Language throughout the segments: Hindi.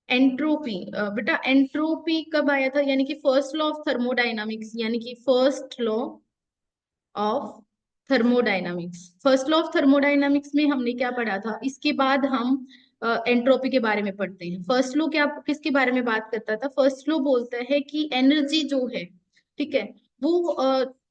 एंट्रोपी, बेटा एंट्रोपी कब आया था, यानी कि फर्स्ट लॉ ऑफ थर्मोडाइनामिक्स, यानी कि first law of thermodynamics. First law of thermodynamics में हमने क्या पढ़ा था, इसके बाद हम एंट्रोपी के बारे में पढ़ते हैं। फर्स्ट लॉ क्या किसके बारे में बात करता था, फर्स्ट लॉ बोलता है कि एनर्जी जो है, ठीक है, वो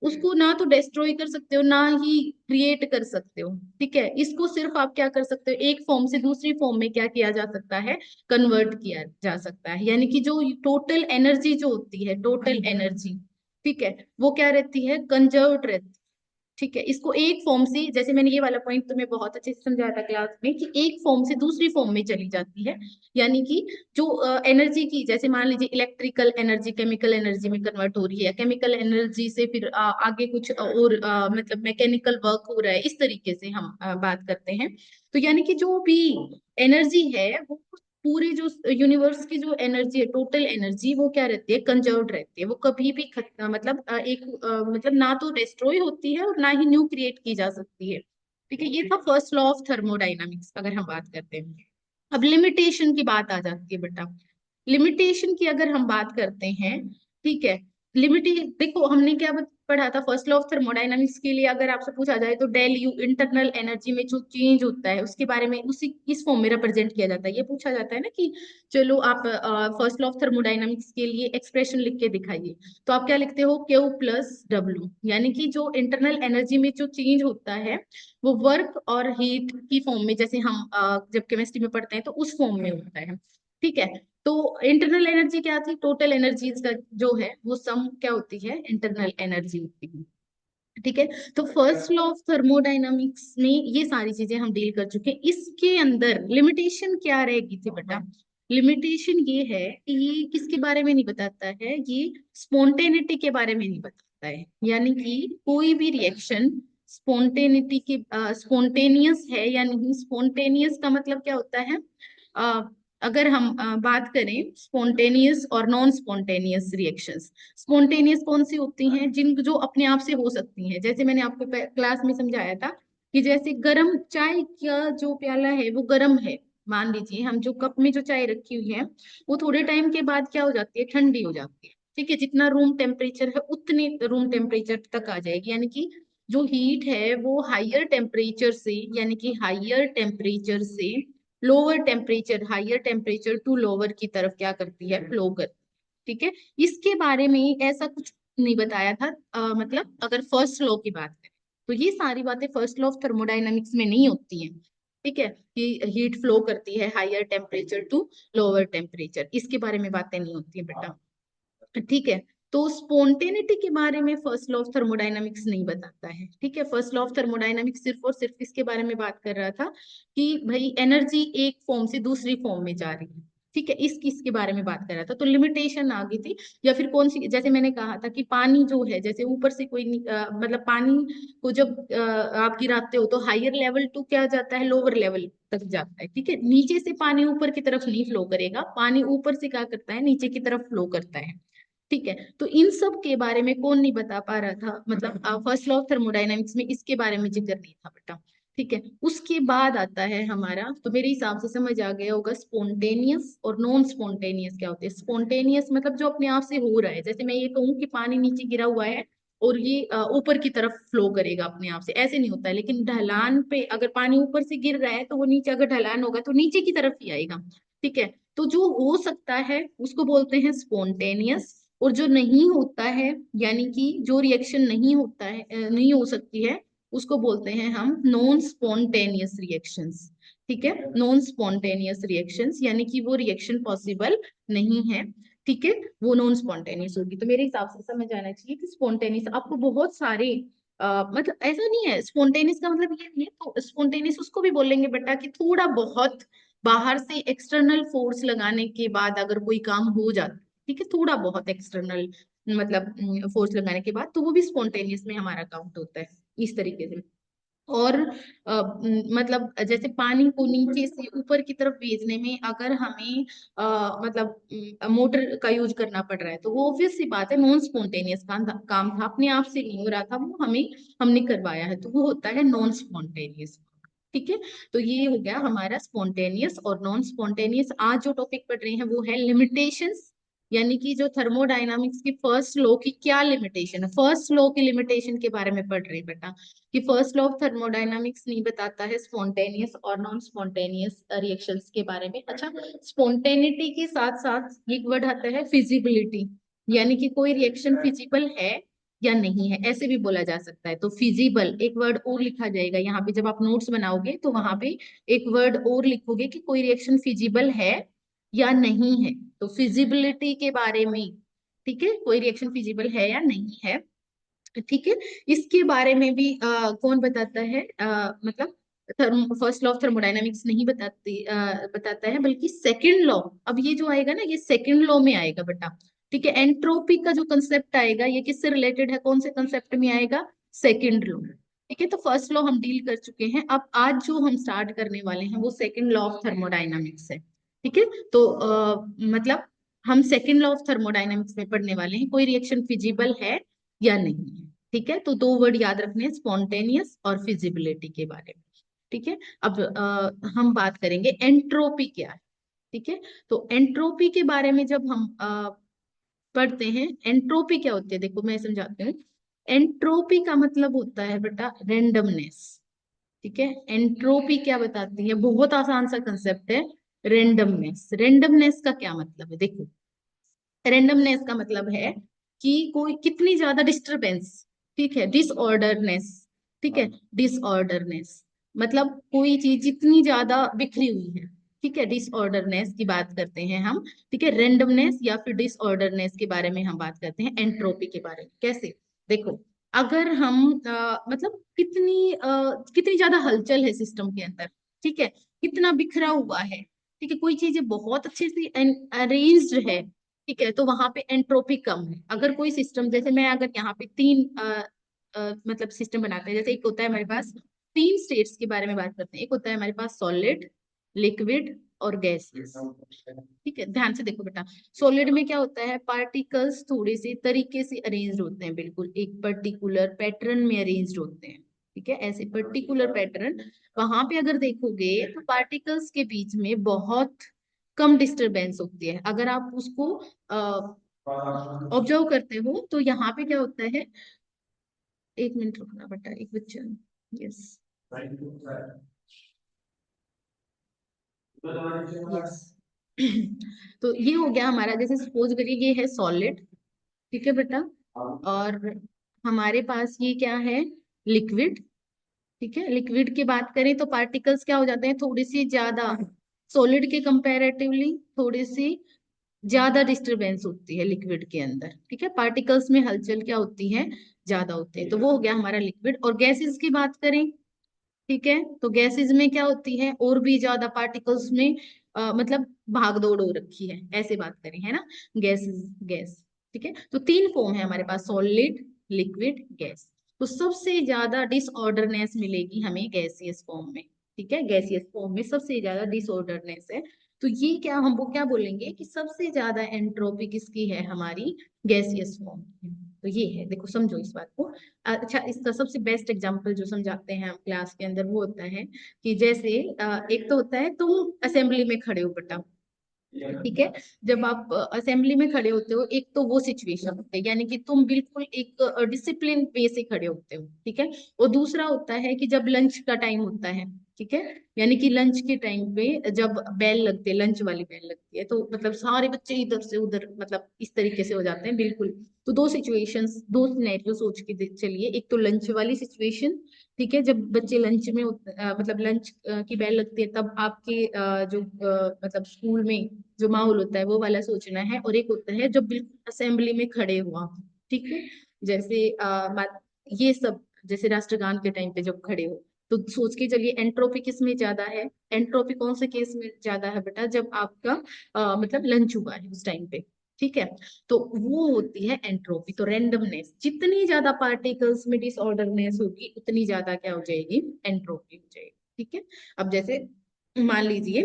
उसको ना तो डिस्ट्रॉय कर सकते हो ना ही क्रिएट कर सकते हो। ठीक है, इसको सिर्फ आप क्या कर सकते हो, एक फॉर्म से दूसरी फॉर्म में क्या किया जा सकता है, कन्वर्ट किया जा सकता है। यानी कि जो टोटल एनर्जी जो होती है, टोटल एनर्जी, ठीक है, वो क्या रहती है, कंजर्व्ड रहती है। ठीक है, इसको एक फॉर्म से, जैसे मैंने ये वाला पॉइंट तुम्हें बहुत अच्छे से समझाया था क्लास में, कि एक फॉर्म से दूसरी फॉर्म में चली जाती है। यानी कि जो एनर्जी की, जैसे मान लीजिए इलेक्ट्रिकल एनर्जी केमिकल एनर्जी में कन्वर्ट हो रही है, केमिकल एनर्जी से फिर आगे कुछ और मतलब मैकेनिकल वर्क हो रहा है, इस तरीके से हम बात करते हैं। तो यानी कि जो भी एनर्जी है वो पूरे जो यूनिवर्स की जो एनर्जी है, टोटल एनर्जी, वो क्या रहती है, कंजर्व्ड रहती है। वो कभी भी मतलब मतलब ना तो डिस्ट्रॉय होती है और ना ही न्यू क्रिएट की जा सकती है। ठीक है, ये था फर्स्ट लॉ ऑफ थर्मोडाइनामिक्स, अगर हम बात करते हैं। अब लिमिटेशन की बात आ जाती है बेटा। लिमिटेशन की अगर हम बात करते हैं, ठीक है, लिमिट, देखो हमने क्या पढ़ा था फर्स्ट लॉ ऑफ थर्मोडायनामिक्स के लिए, अगर आपसे पूछा जाए तो डेल यू, इंटरनल एनर्जी में जो चेंज होता है उसके बारे में, उसी इस फॉर्म में रिप्रेजेंट किया जाता है। ये पूछा जाता है ना कि चलो आप फर्स्ट लॉ ऑफ थर्मोडायनामिक्स के लिए एक्सप्रेशन लिख के दिखाइए, तो आप क्या लिखते हो, क्यू प्लस डब्ल्यू। यानी कि जो इंटरनल एनर्जी में जो चेंज होता है वो वर्क और हीट की फॉर्म में, जैसे हम जब केमिस्ट्री में पढ़ते हैं तो उस फॉर्म में होता है। ठीक है, तो इंटरनल एनर्जी क्या थी, टोटल एनर्जीज का जो है वो सम क्या होती है, इंटरनल एनर्जी होती है। ठीक है, तो फर्स्ट लॉ ऑफ थर्मोडायनामिक्स में ये सारी चीजें हम डील कर चुके हैं। इसके अंदर लिमिटेशन क्या रहेगी थी बेटा, लिमिटेशन ये है कि ये किसके बारे में नहीं बताता है, ये स्पॉन्टेनिटी के बारे में नहीं बताता है। यानी कि कोई भी रिएक्शन स्पॉन्टेनिटी की, स्पॉन्टेनियस है या नहीं, स्पॉन्टेनियस का मतलब क्या होता है, अगर हम बात करें स्पॉन्टेनियस और नॉन स्पॉन्टेनियस रिएक्शंस। स्पॉन्टेनियस कौन सी होती हैं, जिन जो अपने आप से हो सकती हैं, जैसे मैंने आपको क्लास में समझाया था कि जैसे गर्म चाय का जो प्याला है वो गर्म है, मान लीजिए हम जो कप में जो चाय रखी हुई है वो थोड़े टाइम के बाद क्या हो जाती है, ठंडी हो जाती है। ठीक है, जितना रूम टेम्परेचर है उतने रूम टेम्परेचर तक आ जाएगी। यानी कि जो हीट है वो हाइयर टेम्परेचर से, यानी कि हाइयर टेम्परेचर से lower temperature, higher temperature to lower की तरफ क्या करती है, फ्लो करती है। ठीक है, इसके बारे में ऐसा कुछ नहीं बताया था, मतलब अगर फर्स्ट लॉ की बात करें तो ये सारी बातें फर्स्ट लॉ ऑफ थर्मोडाइनमिक्स में नहीं होती हैं। ठीक है, कि हीट फ्लो करती है higher temperature to lower temperature, इसके बारे में बातें नहीं होती है बेटा। ठीक है, तो स्पॉन्टेनिटी के बारे में फर्स्ट लॉ ऑफ थर्मोडायनामिक्स नहीं बताता है। ठीक है, फर्स्ट लॉ ऑफ थर्मोडायनामिक्स सिर्फ और सिर्फ इसके बारे में बात कर रहा था कि भाई एनर्जी एक फॉर्म से दूसरी फॉर्म में जा रही है। ठीक है, इस किसके बारे में बात कर रहा था, तो लिमिटेशन आ गई थी। या फिर कौन सी, जैसे मैंने कहा था कि पानी जो है, जैसे ऊपर से कोई मतलब पानी को जब आप गिराते हो तो हाइयर लेवल टू क्या जाता है, लोअर लेवल तक जाता है। ठीक है, नीचे से पानी ऊपर की तरफ नहीं फ्लो करेगा, पानी ऊपर से क्या करता है, नीचे की तरफ फ्लो करता है। ठीक है, तो इन सब के बारे में कौन नहीं बता पा रहा था, मतलब फर्स्ट लॉ ऑफ थर्मोडायनामिक्स में इसके बारे में जिक्र नहीं था बेटा। ठीक है, उसके बाद आता है हमारा, तो मेरे हिसाब से समझ आ गया होगा स्पॉन्टेनियस और नॉन स्पॉन्टेनियस क्या होते हैं। स्पॉन्टेनियस मतलब जो अपने आप से हो रहा है, जैसे मैं ये कहूँ कि पानी नीचे गिरा हुआ है और ये ऊपर की तरफ फ्लो करेगा अपने आप से, ऐसे नहीं होता है। लेकिन ढलान पे अगर पानी ऊपर से गिर रहा है तो वो नीचे, अगर ढलान होगा तो नीचे की तरफ ही आएगा। ठीक है, तो जो हो सकता है उसको बोलते हैं स्पॉन्टेनियस, और जो नहीं होता है, यानी कि जो रिएक्शन नहीं होता है, नहीं हो सकती है, उसको बोलते हैं हम नॉन स्पॉन्टेनियस रिएक्शंस। ठीक है, नॉन स्पॉन्टेनियस रिएक्शंस यानी कि वो रिएक्शन पॉसिबल नहीं है। ठीक है, वो नॉन स्पॉन्टेनियस होगी। तो मेरे हिसाब से समझ आना चाहिए कि स्पॉन्टेनियस आपको बहुत सारे मतलब ऐसा नहीं है, स्पॉन्टेनियस का मतलब ये नहीं है, तो स्पॉन्टेनियस उसको भी बोलेंगे बेटा कि थोड़ा बहुत बाहर से एक्सटर्नल फोर्स लगाने के बाद अगर कोई काम हो जाता, ठीक है, थोड़ा बहुत एक्सटर्नल मतलब फोर्स लगाने के बाद, तो वो भी स्पॉन्टेनियस में हमारा काउंट होता है, इस तरीके से। और मतलब जैसे पानी को नीचे से ऊपर की तरफ भेजने में अगर हमें मतलब मोटर का यूज करना पड़ रहा है तो वो ऑब्वियस सी बात है, नॉन स्पॉन्टेनियस काम था, अपने आप से नहीं हो रहा था, वो हमें हमने करवाया है, तो वो होता है नॉन स्पॉन्टेनियस। ठीक है। तो ये हो गया हमारा स्पॉन्टेनियस और नॉन स्पॉन्टेनियस। आज जो टॉपिक पढ़ रहे हैं वो है लिमिटेशंस, यानी कि जो थर्मोडायनामिक्स की फर्स्ट लॉ की क्या लिमिटेशन है, फर्स्ट लॉ की लिमिटेशन के बारे में पढ़ रहे हैं बेटा। कि फर्स्ट लॉ ऑफ थर्मोडायनामिक्स नहीं बताता है स्पॉन्टेनियस और नॉन स्पॉन्टेनियस रिएक्शंस के बारे में। अच्छा, स्पॉन्टेनिटी के साथ साथ एक वर्ड आता है फिजिबिलिटी, यानी कि कोई रिएक्शन फिजिबल है या नहीं है, ऐसे भी बोला जा सकता है। तो फिजिबल एक वर्ड और लिखा जाएगा यहाँ पे, जब आप नोट्स बनाओगे तो वहां पे एक वर्ड और लिखोगे कि कोई रिएक्शन फिजिबल है या नहीं है। तो फिजिबिलिटी के बारे में, ठीक है, कोई रिएक्शन फिजिबल है या नहीं है, ठीक है, इसके बारे में भी कौन बताता है, मतलब फर्स्ट लॉ ऑफ थर्मोडायनामिक्स नहीं बताता है, बल्कि सेकंड लॉ। अब ये जो आएगा ना, ये सेकंड लॉ में आएगा बेटा। ठीक है, एंट्रोपी का जो कंसेप्ट आएगा ये किससे रिलेटेड है, कौन से कंसेप्ट में आएगा, सेकंड लॉ। ठीक है, तो फर्स्ट लॉ हम डील कर चुके हैं। अब आज जो हम स्टार्ट करने वाले हैं वो सेकंड लॉ ऑफ थर्मोडायनामिक्स है। ठीक है, तो मतलब हम सेकंड लॉ ऑफ थर्मोडायनामिक्स में पढ़ने वाले हैं, कोई रिएक्शन फिजिबल है या नहीं है। ठीक है, तो दो वर्ड याद रखने हैं, स्पॉन्टेनियस और फिजिबिलिटी के बारे में। ठीक है, अब हम बात करेंगे एंट्रोपी क्या है। ठीक है, तो एंट्रोपी के बारे में जब हम पढ़ते हैं, एंट्रोपी क्या होती है, देखो मैं समझाती हूँ। एंट्रोपी का मतलब होता है बेटा रेंडमनेस। ठीक है, एंट्रोपी क्या बताती है, बहुत आसान सा कंसेप्ट है, रेंडमनेस। रेंडमनेस का क्या मतलब है, देखो, रेंडमनेस का मतलब है कि कोई कितनी ज्यादा डिस्टरबेंस, ठीक है, डिसऑर्डरनेस, ठीक है, डिसऑर्डरनेस मतलब कोई चीज जितनी ज्यादा बिखरी हुई है, ठीक है, डिसऑर्डरनेस की बात करते हैं हम। ठीक है, रेंडमनेस या फिर डिसऑर्डरनेस के बारे में हम बात करते हैं, एंट्रोपी के बारे में कैसे, देखो, अगर हम मतलब कितनी ज्यादा हलचल है सिस्टम के अंदर, ठीक है, कितना बिखरा हुआ है, ठीक है, कोई चीजें बहुत अच्छे से अरेंज्ड है, ठीक है, तो वहां पे एंट्रोपी कम है। अगर कोई सिस्टम, जैसे मैं अगर यहाँ पे तीन मतलब सिस्टम बनाते हैं, जैसे एक होता है हमारे पास, तीन स्टेट्स के बारे में बात करते हैं, एक होता है हमारे पास सॉलिड, लिक्विड और गैसियस। ठीक है, ध्यान से देखो बेटा, सॉलिड में क्या होता है, पार्टिकल्स थोड़े से तरीके से अरेंज्ड होते हैं, बिल्कुल एक पर्टिकुलर पैटर्न में अरेंज्ड होते हैं। ठीक है, ऐसे पर्टिकुलर पैटर्न, वहां पे अगर देखोगे तो पार्टिकल्स के बीच में बहुत कम डिस्टरबेंस होती है। अगर आप उसको ऑब्जर्व करते हो तो यहाँ पे क्या होता है, एक मिनट रुकना बेटा, एक बच्चा, यस, यस। तो ये हो गया हमारा, जैसे सपोज करिए ये है सॉलिड, ठीक है बेटा, और हमारे पास ये क्या है, लिक्विड। ठीक है, लिक्विड की बात करें तो पार्टिकल्स क्या हो जाते हैं, थोड़ी सी ज्यादा, सॉलिड के कंपैरेटिवली थोड़ी सी ज्यादा डिस्टरबेंस होती है लिक्विड के अंदर। ठीक है, पार्टिकल्स में हलचल क्या होती है, ज्यादा होती है। तो वो हो गया हमारा लिक्विड। और गैसेस की बात करें, ठीक है, तो गैसेस में क्या होती है, और भी ज्यादा पार्टिकल्स में मतलब भाग दौड़ हो रखी है, ऐसे बात करें, है ना, गैसेस, गैस। ठीक है, तो तीन फॉर्म है हमारे पास, सॉलिड, लिक्विड, गैस। तो सबसे ज्यादा डिसऑर्डरनेस मिलेगी हमें गैसियस फॉर्म में। ठीक है, गैसियस फॉर्म में सबसे ज्यादा डिसऑर्डरनेस है। तो ये क्या, हम वो क्या बोलेंगे कि सबसे ज्यादा एंट्रोपी किसकी है, हमारी गैसियस फॉर्म की। तो ये है, देखो समझो इस बात को। अच्छा, इसका सबसे बेस्ट एग्जांपल जो समझाते हैं हम क्लास के अंदर वो होता है कि जैसे एक तो होता है तुम असेंबली में खड़े हो बेटा, ठीक है, जब आप असेंबली में खड़े होते हो, एक तो वो सिचुएशन होता है, यानी कि तुम बिल्कुल एक डिसिप्लिन वे से खड़े होते हो, ठीक है। और दूसरा होता है कि जब लंच का टाइम होता है, ठीक है, यानी कि लंच के टाइम पे जब बेल लगती है, लंच वाली बेल लगती है, तो मतलब सारे बच्चे इधर से उधर, मतलब इस तरीके से हो जाते हैं बिल्कुल। तो दो सिचुएशंस, दो सिनेरियो सोच के चलिए, एक तो लंच वाली सिचुएशन, ठीक है, जब बच्चे लंच में मतलब लंच की बेल लगती है, तब आपके जो मतलब स्कूल में जो माहौल होता है वो वाला सोचना है। और एक होता है जब बिल्कुल असेंबली में खड़े हुआ, ठीक है, जैसे ये सब, जैसे राष्ट्रगान के टाइम पे जब खड़े हो, तो सोच के चलिए एंट्रोपी किस में ज्यादा है, एंट्रोपी कौन से केस में ज्यादा है बेटा, जब आपका मतलब लंच हुआ है उस टाइम पे। ठीक है, तो वो होती है एंट्रोपी। तो रेंडमनेस, जितनी ज्यादा पार्टिकल्स में डिसऑर्डरनेस होगी उतनी ज्यादा क्या हो जाएगी, एंट्रोपी हो जाएगी। ठीक है, अब जैसे मान लीजिए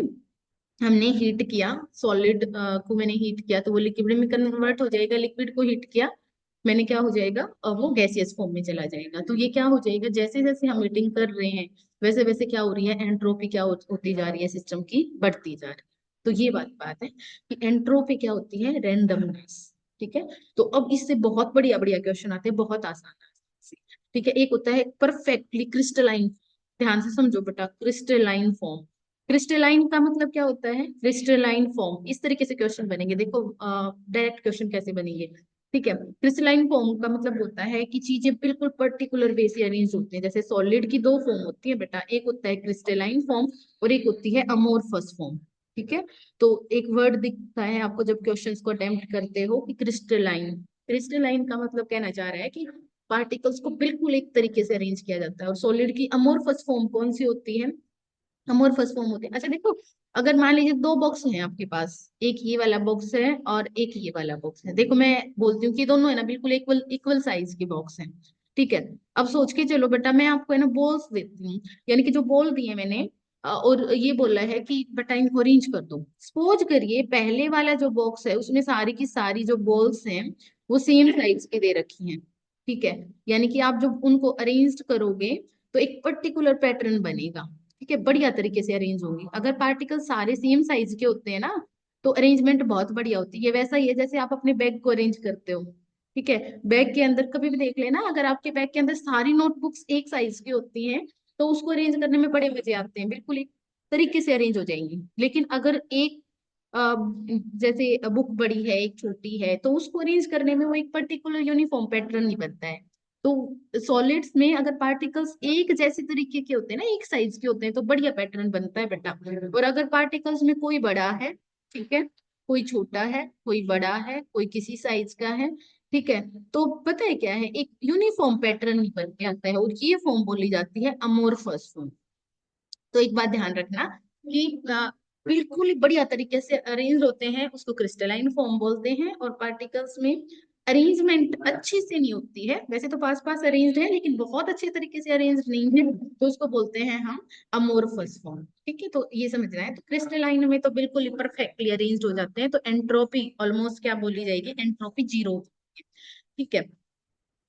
हमने हीट किया, सॉलिड को मैंने हीट किया तो वो लिक्विड में कन्वर्ट हो जाएगा, लिक्विड को हीट किया मैंने क्या हो जाएगा, वो गैसियस फॉर्म में चला जाएगा। तो ये क्या हो जाएगा, जैसे जैसे हम हीटिंग कर रहे हैं वैसे वैसे क्या हो रही है, एंट्रोपी क्या होती जा रही है, सिस्टम की बढ़ती जा रही है। तो ये बात है कि एंट्रोपी क्या होती है, रेंडमनेस। ठीक है। तो अब इससे बहुत बढ़िया बढ़िया क्वेश्चन आते हैं, बहुत आसान से। ठीक है। एक होता है परफेक्टली क्रिस्टलाइन, ध्यान से समझो बेटा, क्रिस्टलाइन फॉर्म। क्रिस्टलाइन का मतलब क्या होता है, क्रिस्टलाइन फॉर्म। इस तरीके से क्वेश्चन बनेंगे, देखो डायरेक्ट क्वेश्चन कैसे बनेंगे। ठीक है। क्रिस्टलाइन फॉर्म का मतलब होता है कि चीजें बिल्कुल पर्टिकुलर वे से अरेंज होती हैं। जैसे सॉलिड की दो फॉर्म होती है बेटा, एक होता है क्रिस्टलाइन फॉर्म और एक होती है अमोर्फस फॉर्म। ठीक है। तो एक वर्ड दिखता है आपको जब क्वेश्चंस को अटेम्प्ट करते हो कि क्रिस्टलाइन। क्रिस्टलाइन का मतलब कहना चाह रहा है कि पार्टिकल्स को बिल्कुल एक तरीके से अरेंज किया जाता है। और सॉलिड की अमोर्फस फॉर्म कौन सी होती है, अमोर्फस फॉर्म होते हैं। अच्छा देखो, अगर मान लीजिए दो बॉक्स हैं आपके पास, एक ये वाला बॉक्स है और एक ये वाला बॉक्स है, देखो मैं बोलती हूँ कि दोनों है ना बिल्कुल इक्वल इक्वल साइज के बॉक्स हैं। ठीक है। अब सोच के चलो बेटा, मैं आपको है ना बॉल्स देती हूँ, यानी कि जो बॉल दिए मैंने, और ये बोला है कि बेटा इनको अरेंज कर दो। सपोज करिए पहले वाला जो बॉक्स है उसमें सारी की सारी जो बॉल्स हैं वो सेम साइज की दे रखी हैं। ठीक है। यानी कि आप जब उनको अरेंज करोगे तो एक पर्टिकुलर पैटर्न बनेगा। ठीक है। बढ़िया तरीके से अरेंज होंगी। अगर पार्टिकल सारे सेम साइज के होते हैं ना तो अरेंजमेंट बहुत बढ़िया होती है। वैसा ही है जैसे आप अपने बैग को अरेंज करते हो। ठीक है। बैग के अंदर कभी भी देख लेना, अगर आपके बैग के अंदर सारी नोटबुक्स एक साइज की होती हैं तो उसको अरेंज करने में बड़े मजे आते हैं, बिल्कुल एक तरीके से अरेंज हो जाएंगी। लेकिन अगर एक अ, जैसे बुक बड़ी है एक छोटी है तो उसको अरेंज करने में वो एक पर्टिकुलर यूनिफॉर्म पैटर्न नहीं बनता है। तो सॉलिड्स में अगर पार्टिकल्स एक जैसे तरीके के होते हैं ना, एक साइज के होते हैं, तो बढ़िया पैटर्न बनता है बेटा। और अगर पार्टिकल्स में कोई बड़ा है, ठीक है, कोई छोटा है, कोई बड़ा है, कोई किसी साइज का है, ठीक है, तो पता है क्या है, एक यूनिफॉर्म पैटर्न ही बन के आता है और ये फॉर्म बोली जाती है अमोर्फस फॉर्म। तो एक बात ध्यान रखना कि बिल्कुल ही बढ़िया तरीके से अरेंज होते हैं उसको क्रिस्टलाइन फॉर्म बोलते हैं। और पार्टिकल्स में अरेंजमेंट अच्छे से नहीं होती है, वैसे तो पास पास अरेंज्ड है लेकिन बहुत अच्छे तरीके से अरेंज नहीं है, तो उसको बोलते हैं हम अमोर्फस फॉर्म। ठीक है। तो ये समझना है, तो क्रिस्टलाइन में तो बिल्कुल ही परफेक्टली अरेंज्ड हो जाते हैं, तो एंट्रोपी ऑलमोस्ट क्या बोली जाएगी, एंट्रोपी जीरो। ठीक है।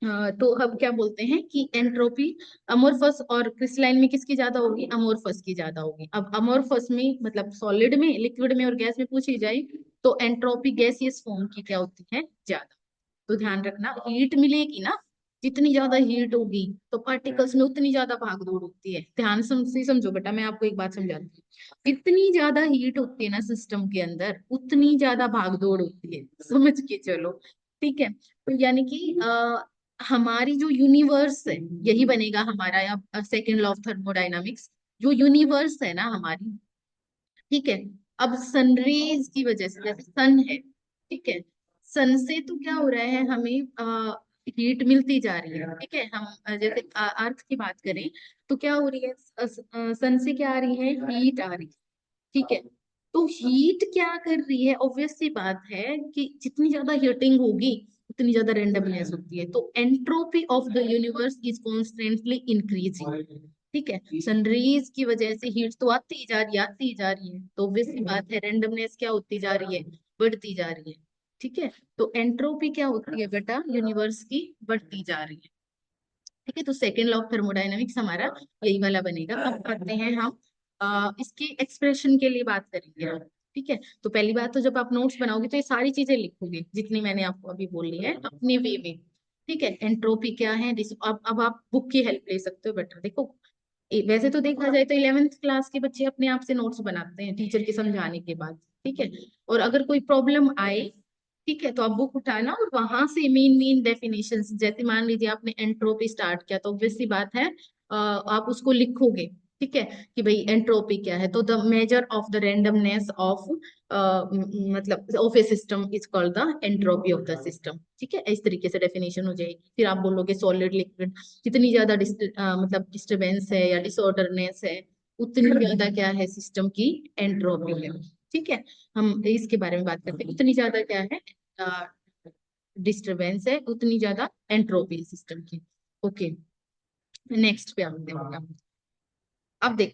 तो हम क्या बोलते हैं कि एंट्रोपी अमोर्फस और क्रिस्टलाइन में किसकी ज्यादा होगी, अमोर्फस की ज्यादा होगी। अब अमोर्फस में मतलब सॉलिड में, लिक्विड में और गैस में पूछी जाए तो एंट्रोपी गैसियस फॉर्म की क्या होती है, ज्यादा। तो ध्यान रखना, हीट मिलेगी ना, जितनी ज्यादा हीट होगी तो पार्टिकल्स में उतनी ज्यादा भाग दौड़ होती है। ध्यान से समझो बेटा, मैं आपको एक बात समझाती हूँ, इतनी ज्यादा हीट होती है ना सिस्टम के अंदर उतनी ज्यादा भाग दौड़ होती है, समझ के चलो। ठीक है। तो यानी कि हमारी जो यूनिवर्स है यही बनेगा हमारा, या सेकेंड लॉ ऑफ थर्मोडाइनामिक्स, जो यूनिवर्स है ना हमारी। ठीक है। अब सनरेज की वजह से, जैसे सन है, ठीक है, सन से तो क्या हो रहा है, हमें हीट मिलती जा रही है। ठीक है। हम जैसे अर्थ की बात करें तो क्या हो रही है, सन से क्या आ रही है, हीट आ रही है। ठीक है। तो हीट क्या कर रही है, ऑब्वियस सी बात है कि जितनी ज्यादा हीटिंग होगी उतनी ज्यादा रेंडमनेस होती है, तो entropy of the universe is constantly increasing. ठीक है। सनरेज की वजह से हीट तो आती ही जा रही है, आती ही जा रही है, तो ऑब्वियस सी बात है रेंडमनेस क्या होती जा रही है, बढ़ती जा रही है। ठीक है। तो एंट्रोपी क्या होती है बेटा, यूनिवर्स की बढ़ती जा रही है। ठीक है। तो सेकेंड लॉ ऑफ थर्मोडायनेमिक्स हमारा यही वाला बनेगा। अब आते हैं हम इसके एक्सप्रेशन के लिए बात करेंगे हम। ठीक है। तो पहली बात तो जब आप नोट्स बनाओगे तो ये सारी चीजें लिखोगे जितनी मैंने आपको अभी बोली है अपने वे में। ठीक है। एंट्रोपी क्या है, अब आप बुक की हेल्प ले सकते हो बेटा। देखो, वैसे तो देखा जाए तो 11th क्लास के बच्चे अपने आप से नोट्स बनाते हैं टीचर के समझाने के बाद। ठीक है। और अगर कोई प्रॉब्लम आए, ठीक है, तो आप बुक उठाना और वहां से मेन मेन डेफिनेशंस, जैसे मान लीजिए आपने एंट्रोपी स्टार्ट किया तो ऑब्वियस सी बात है आप उसको लिखोगे। ठीक है। कि भाई एंट्रोपी क्या है, तो the measure of the randomness of मतलब of a system is called the entropy of the system. ठीक है। इस तरीके से डेफिनेशन हो जाएगी। फिर आप बोलोगे सॉलिड लिक्विड, जितनी ज्यादा मतलब डिस्टरबेंस है या डिसऑर्डरनेस है उतनी ज्यादा क्या है सिस्टम की एंट्रोपी है। ठीक है। हम इसके बारे में बात करते हैं, उतनी ज्यादा क्या है डिस्टरबेंस है, उतनी ज्यादा एंट्रोपी सिस्टम की। ओके। नेक्स्ट पे आते हैं। अब देख,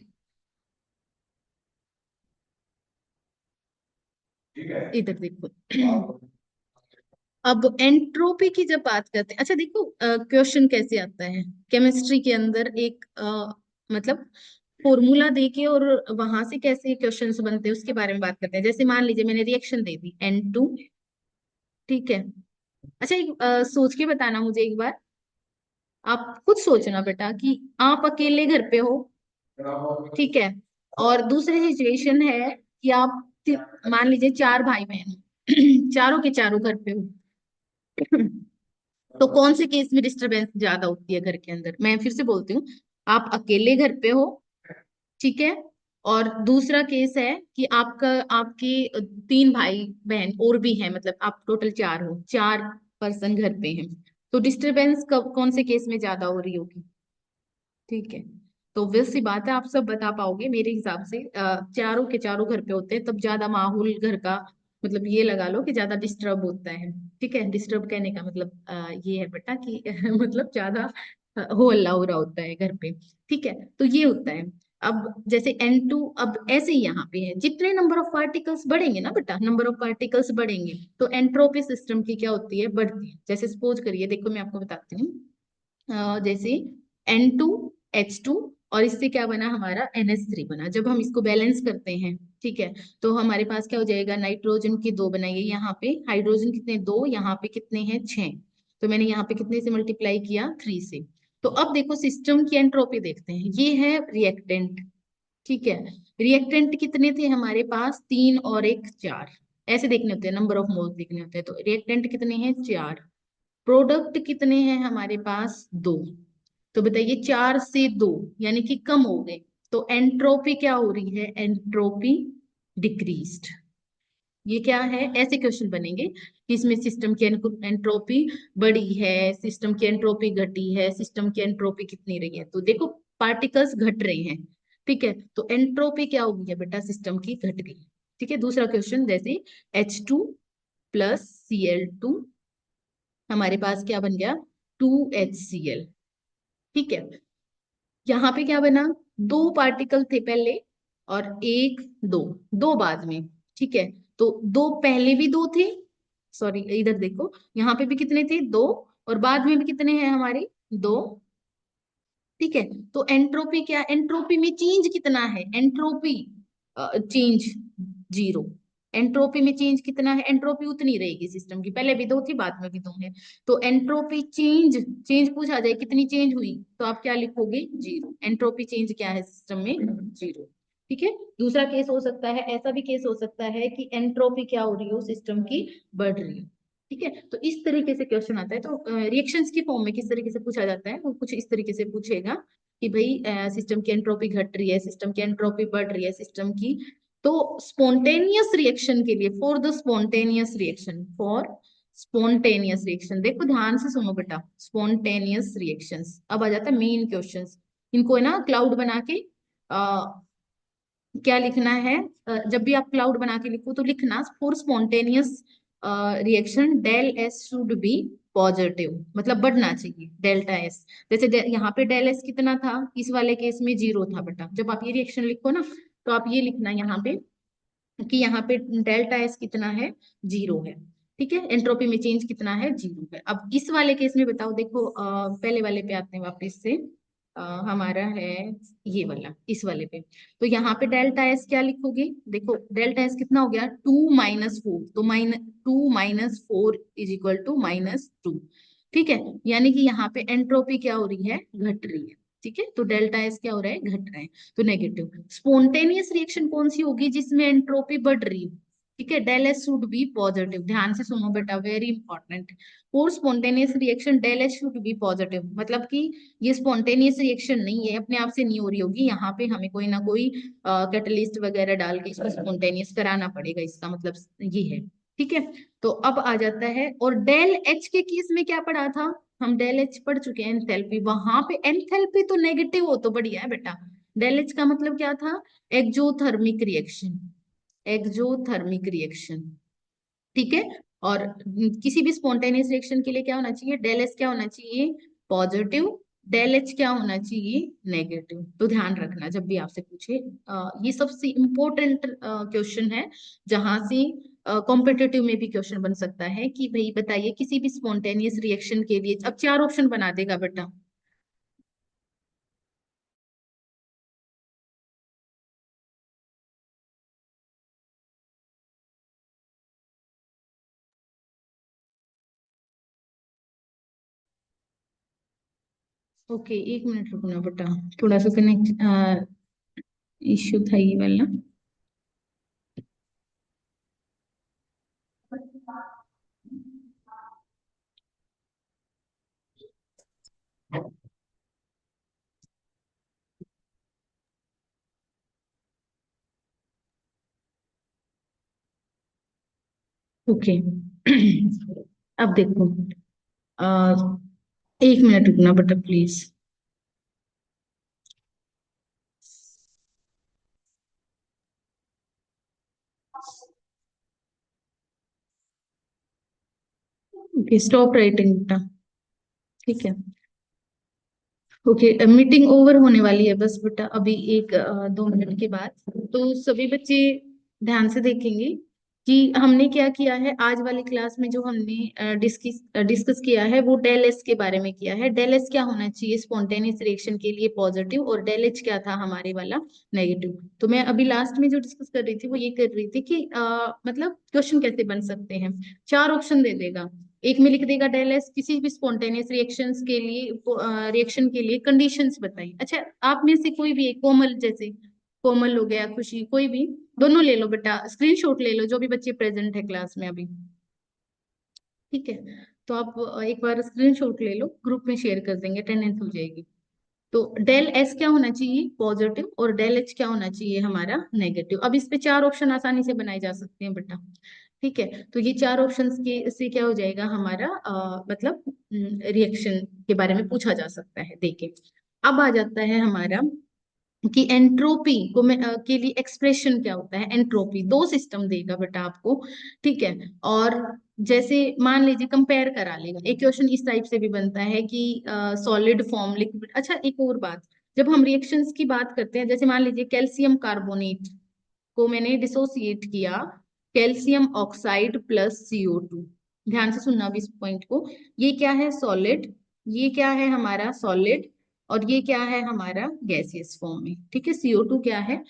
इधर देखो। अब एंट्रोपी की जब बात करते हैं, अच्छा देखो क्वेश्चन कैसे आता है केमिस्ट्री के अंदर, एक मतलब फॉर्मूला देके और वहां से कैसे क्वेश्चंस बनते हैं उसके बारे में बात करते हैं। जैसे मान लीजिए मैंने रिएक्शन दे दी N2, ठीक है। अच्छा एक सोच के बताना मुझे एक बार, आप खुद सोचना बेटा कि आप अकेले घर पे हो, ठीक है, और दूसरी सिचुएशन है कि आप मान लीजिए चार भाई बहन हो, चारों के चारों घर पे हो। तो कौन से केस में डिस्टरबेंस ज्यादा होती है घर के अंदर? मैं फिर से बोलती हूँ, आप अकेले घर पे हो, ठीक है, और दूसरा केस है कि आपका आपके तीन भाई बहन और भी हैं, मतलब आप टोटल चार हो, चार पर्सन घर पे हैं। तो डिस्टरबेंस कब कौन से केस में ज्यादा हो रही होगी? ठीक है, तो obvious सी बात है आप सब बता पाओगे मेरे हिसाब से, चारों के चारों घर पे होते हैं तब ज्यादा माहौल घर का, मतलब ये लगा लो कि ज्यादा डिस्टर्ब होता है। ठीक है, डिस्टर्ब कहने का मतलब ये है बेटा कि मतलब ज्यादा हो हल्ला हो रहा होता है घर पे। ठीक है, तो ये होता है। अब जैसे N2, अब ऐसे ही यहाँ पे है, जितने नंबर ऑफ पार्टिकल्स बढ़ेंगे ना बेटा, नंबर ऑफ पार्टिकल्स बढ़ेंगे तो एंट्रोपी सिस्टम की क्या होती है, बढ़ती है। जैसे सपोज करिए, देखो मैं आपको बताती हूँ, जैसे N2H2, और इससे क्या बना हमारा NH3 बना। जब हम इसको बैलेंस करते हैं, ठीक है, तो हमारे पास क्या हो जाएगा, नाइट्रोजन की दो बनाइए यहाँ पे, हाइड्रोजन कितने, दो, यहाँ पे कितने हैं, छह। तो मैंने यहाँ पे कितने से मल्टीप्लाई किया, 3 से। तो अब देखो सिस्टम की एंट्रोपी देखते हैं, ये है रिएक्टेंट, ठीक है। रिएक्टेंट कितने थे हमारे पास, तीन और एक चार, ऐसे देखने होते हैं, नंबर ऑफ मोल्स देखने होते हैं। तो रिएक्टेंट कितने हैं, चार। प्रोडक्ट कितने हैं हमारे पास, दो। तो बताइए, चार से दो यानी कि कम हो गए, तो एंट्रोपी क्या हो रही है, एंट्रोपी डिक्रीज्ड। ये क्या है, ऐसे क्वेश्चन बनेंगे कि इसमें सिस्टम की एंट्रोपी बढ़ी है, सिस्टम की एंट्रोपी घटी है, सिस्टम की एंट्रोपी कितनी रही है। तो देखो पार्टिकल्स घट रहे हैं, ठीक है, तो एंट्रोपी क्या हो गई है बेटा, सिस्टम की घट गई। ठीक है, दूसरा क्वेश्चन, जैसे H2 + Cl2, हमारे पास क्या बन गया, 2HCl। ठीक है, यहाँ पे क्या बना, दो पार्टिकल थे पहले और एक, दो, दो बाद में, ठीक है। तो दो पहले भी दो थे, सॉरी इधर देखो, यहाँ पे भी कितने थे, दो, और बाद में भी कितने हैं हमारे, दो। ठीक है, तो एंट्रोपी क्या, एंट्रोपी में चेंज कितना है, एंट्रोपी चेंज जीरो। एंट्रोपी में चेंज कितना है, एंट्रोपी उतनी रहेगी सिस्टम की, पहले भी दो थी बाद में भी दो है। तो एंट्रोपी चेंज, चेंज पूछा जाए कितनी चेंज हुई, तो आप क्या लिखोगे, जीरो। एंट्रोपी चेंज क्या है सिस्टम में, जीरो। ठीक है, दूसरा केस हो सकता है, ऐसा भी केस हो सकता है कि एंट्रोपी क्या हो रही हो, सिस्टम की बढ़ रही हो। ठीक है, तो इस तरीके से क्वेश्चन आता है। तो रिएक्शंस की फॉर्म में किस तरीके से पूछा जाता है, वो कुछ इस तरीके से पूछेगा कि भाई सिस्टम की एंट्रोपी घट रही है, सिस्टम की एंट्रोपी बढ़ रही है, सिस्टम की। तो स्पॉन्टेनियस रिएक्शन के लिए, for the spontaneous reaction, for spontaneous reaction, देखो ध्यान से सुनो बेटा, स्पॉन्टेनियस रिएक्शंस, अब आ जाता है मेन क्वेश्चंस। इनको है ना क्लाउड बना के क्या लिखना है, जब भी आप क्लाउड बना के लिखो तो लिखना, for spontaneous reaction del S should be positive, मतलब बढ़ना चाहिए डेल्टा एस। जैसे यहाँ पे डेल एस कितना था, इस वाले केस में जीरो था बेटा। जब आप ये रिएक्शन लिखो ना, तो आप ये लिखना यहाँ पे कि यहाँ पे डेल्टा एस कितना है, जीरो है। ठीक है, एंट्रोपी में चेंज कितना है, जीरो है। अब इस वाले केस में बताओ, देखो पहले वाले पे आते हैं वापस से, हमारा है ये वाला, इस वाले पे। तो यहाँ पे डेल्टा एस क्या लिखोगे, देखो डेल्टा एस कितना हो गया, 2 - 4, तो -2 - 4 = -2। ठीक है, यानी कि यहाँ पे एंट्रोपी क्या हो रही है, घट रही है। ठीक है, तो डेल्टा एस क्या हो रहा है, घट रहा है, तो नेगेटिव। स्पॉन्टेनियस रिएक्शन कौन सी होगी, जिसमें एंट्रोपी बढ़ रही है। ठीक है, del S should be positive, ध्यान से सुनो बेटा, very important. For spontaneous reaction del S should be positive, मतलब कि ये स्पॉन्टेनियस रिएक्शन नहीं है, अपने आप से नहीं हो रही होगी, यहाँ पे हमें कोई ना कोई कैटलिस्ट वगैरह डाल के इसको स्पॉन्टेनियस कराना पड़ेगा, इसका मतलब ये है। ठीक है, तो अब आ जाता है, और डेल एच के केस में क्या पढ़ा था, हम डेल एच पढ़ चुके हैं, एंथैल्पी, वहां पे एंथैल्पी तो नेगेटिव हो तो बढ़िया है बेटा। डेल एच का मतलब क्या था, एक्जोथर्मिक रिएक्शन, एक्जोथर्मिक रिएक्शन। ठीक है, और किसी भी स्पॉन्टेनियस रिएक्शन के लिए क्या होना चाहिए, डेल एस क्या होना चाहिए, पॉजिटिव, डेल एच क्या होना चाहिए, नेगेटिव। तो ध्यान रखना जब भी आपसे पूछे, ये सबसे इम्पोर्टेंट क्वेश्चन है, जहां से कॉम्पिटिटिव में भी क्वेश्चन बन सकता है कि भाई बताइए किसी भी स्पॉन्टेनियस रिएक्शन के लिए, अब चार ऑप्शन बना देगा बेटा। ओके, एक मिनट रुकना बेटा, थोड़ा सा कनेक्ट इश्यू था ये वाला। ओके अब देखो, एक मिनट रुकना बेटा प्लीज। ओके, स्टॉप राइटिंग बेटा। ठीक है। ओके, मीटिंग ओवर होने वाली है बस बेटा, अभी एक 2 मिनट के बाद। तो सभी बच्चे ध्यान से देखेंगे कि हमने क्या किया है आज वाली क्लास में। जो हमने डिस्कस डिस्कस किया है वो डेल एस के बारे में किया है। डेल एस क्या होना चाहिए स्पॉन्टेनियस रिएक्शन के लिए, पॉजिटिव, और डेल एच क्या था हमारे वाला, नेगेटिव। तो मैं अभी लास्ट में जो डिस्कस कर रही थी वो ये कर रही थी कि मतलब क्वेश्चन कैसे बन सकते हैं। चार ऑप्शन दे देगा, एक में लिख देगा डेल एस, किसी भी स्पॉन्टेनियस रिएक्शंस के लिए, रिएक्शन के लिए कंडीशंस बताइए। अच्छा, आप में से कोई भी एक, कोमल जैसे, कोमल हो गया, खुशी, कोई भी, दोनों ले लो बेटा, स्क्रीनशॉट ले लो जो भी बच्चे प्रेजेंट है क्लास में अभी। ठीक है, तो आप एक बार स्क्रीनशॉट ले लो, ग्रुप में शेयर कर देंगे, अटेंडेंस हो जाएगी। तो डेल एस क्या होना चाहिए, पॉजिटिव, और डेल एच क्या होना चाहिए हमारा, नेगेटिव। अब इस पे चार ऑप्शन आसानी से बनाए जा सकते हैं बेटा। ठीक है, तो ये चार ऑप्शंस के से क्या हो जाएगा हमारा, मतलब रिएक्शन के बारे में पूछा जा सकता है। देखिए, अब आ जाता है हमारा कि एंट्रोपी को के लिए एक्सप्रेशन क्या होता है। एंट्रोपी दो सिस्टम देगा बेटा आपको। ठीक है, और जैसे मान लीजिए कंपेयर करा लेगा, एक क्वेश्चन इस टाइप से भी बनता है कि सॉलिड फॉर्म, लिक्विड। अच्छा, एक और बात, जब हम रिएक्शंस की बात करते हैं, जैसे मान लीजिए कैल्शियम कार्बोनेट को मैंने डिसोसिएट किया कैल्शियम ऑक्साइड प्लस CO2। ध्यान से सुनना भी इस पॉइंट को, ये क्या है, सॉलिड, ये क्या है हमारा सॉलिड, और ये क्या है हमारा गैसियस फॉर्म में। ठीक है, CO2 क्या है,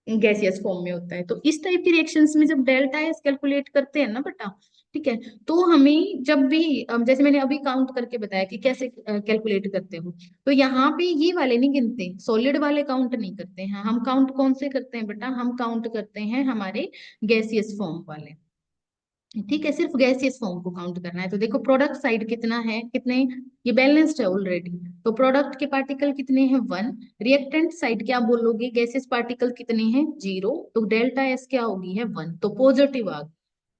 गैसियस फॉर्म में होता है। तो इस टाइप की रिएक्शंस में जब डेल्टा एस कैलकुलेट करते हैं ना बेटा, ठीक है, तो हमें जब भी जैसे मैंने अभी काउंट करके बताया कि कैसे कैलकुलेट करते हो, तो यहाँ पे ये वाले नहीं गिनते, सॉलिड वाले काउंट नहीं करते हैं हम। काउंट कौन से करते हैं बेटा, हम काउंट करते हैं हमारे गैसियस फॉर्म वाले। ठीक है, सिर्फ गैसियस फॉर्म को काउंट करना है। तो देखो प्रोडक्ट साइड कितना है, कितने, ये बैलेंस्ड है ऑलरेडी, तो प्रोडक्ट के पार्टिकल कितने हैं, 1। रिएक्टेंट साइड क्या बोलोगे, गैसियस पार्टिकल कितने हैं, 0, तो डेल्टा एस क्या होगी है 1, तो पॉजिटिव आ गई।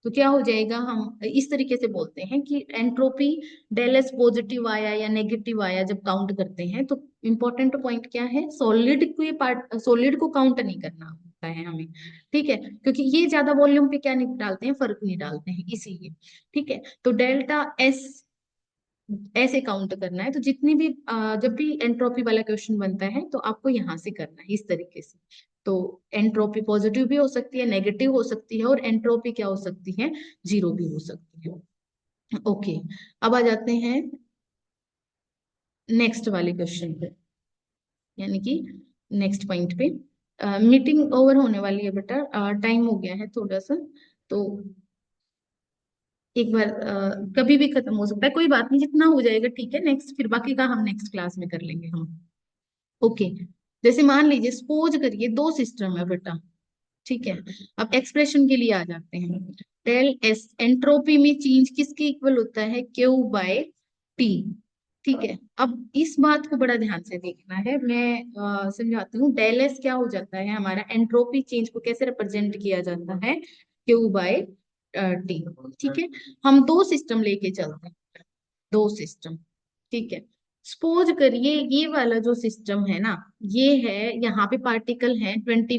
तो क्या हो जाएगा, हम इस तरीके से बोलते हैं कि एंट्रोपी डेल एस पॉजिटिव आया या नेगेटिव आया जब काउंट करते हैं तो इंपॉर्टेंट पॉइंट क्या है, सॉलिड को, ये पार्ट सॉलिड को काउंट नहीं करना होता है हमें। ठीक है, क्योंकि ये ज्यादा वॉल्यूम पे क्या नहीं डालते हैं, फर्क नहीं डालते हैं इसीलिए। ठीक है, तो डेल्टा एस ऐसे काउंट करना है। तो जितनी भी जब भी एंट्रोपी वाला क्वेश्चन बनता है तो आपको यहाँ से करना है इस तरीके से। तो एंट्रोपी पॉजिटिव भी हो सकती है, नेगेटिव हो सकती है, और एंट्रोपी क्या हो सकती है, 0 भी हो सकती है। ओके, अब आ जाते हैं नेक्स्ट वाले क्वेश्चन पे, यानी कि नेक्स्ट पॉइंट पे। मीटिंग ओवर होने वाली है बेटा, टाइम हो गया है थोड़ा सा। तो एक बार कभी भी खत्म हो सकता है, कोई बात नहीं, जितना हो जाएगा ठीक है, नेक्स्ट फिर बाकी का हम नेक्स्ट क्लास में कर लेंगे हम। ओके, जैसे मान लीजिए सपोज करिए दो सिस्टम है बेटा। ठीक है, अब एक्सप्रेशन के लिए आ जाते हैं। डेल एस एंट्रोपी में चेंज किसके इक्वल होता है, Q/T। ठीक है, अब इस बात को बड़ा ध्यान से देखना है, मैं समझाती हूँ। डेल एस क्या हो जाता है हमारा, एंट्रोपी चेंज को कैसे रिप्रेजेंट किया जाता है, Q/T। ठीक है, हम दो सिस्टम लेके चलते हैं, दो सिस्टम। ठीक है, सपोज करिए ये वाला जो सिस्टम है ना, ये है, यहाँ पे पार्टिकल है 20